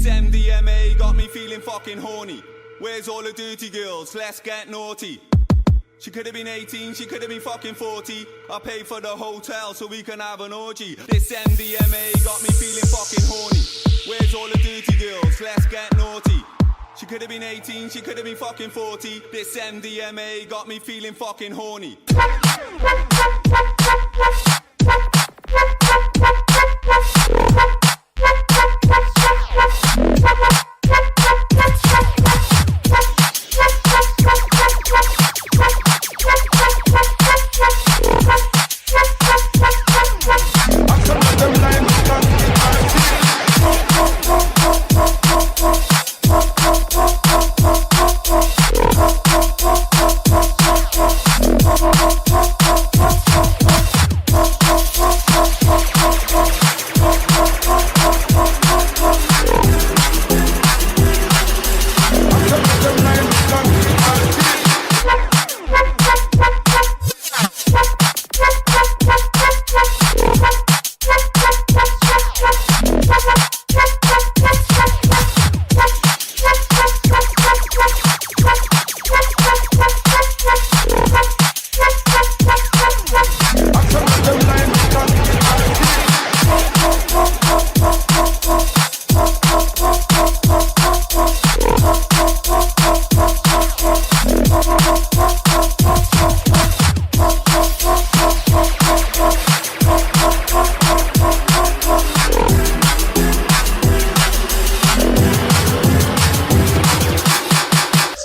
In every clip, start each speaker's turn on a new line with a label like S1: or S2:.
S1: This MDMA got me feeling fucking horny. Where's all the dirty girls? Let's get naughty. She could have been 18, she could have been fucking 40. I paid for the hotel so we can have an orgy. This MDMA got me feeling fucking horny. Where's all the dirty girls? Let's get naughty. She could have been 18, she could have been fucking 40. This MDMA got me feeling fucking horny.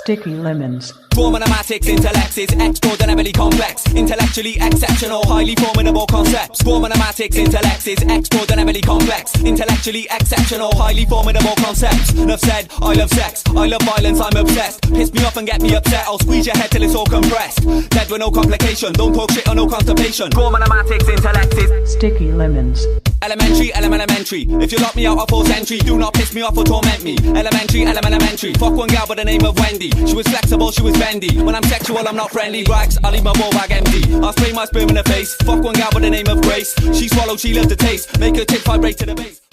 S2: Sticky lemons.
S3: Formulatics, intellects is extraordinarily complex, intellectually exceptional, highly formidable concepts. Formulatics, intellects is extraordinarily complex, intellectually exceptional, highly formidable concepts. Enough said, I love sex, I love violence, I'm obsessed. Piss me off and get me upset, I'll squeeze your head till it's all compressed. Dead with no complication, don't talk shit or no constipation. Formulatics, intellects is
S2: Sticky lemons.
S3: elementary, elementary. If you lock me out, I'll force entry. Do not piss me off or torment me. Elementary, elementary. Fuck one gal by the name of Wendy. She was flexible, she was bendy. When I'm sexual, I'm not friendly. Rags, I'll leave my ball bag empty. I'll spray my sperm in her face. Fuck one gal by the name of Grace. She swallowed, she loved the taste. Make her tip vibrate to the base.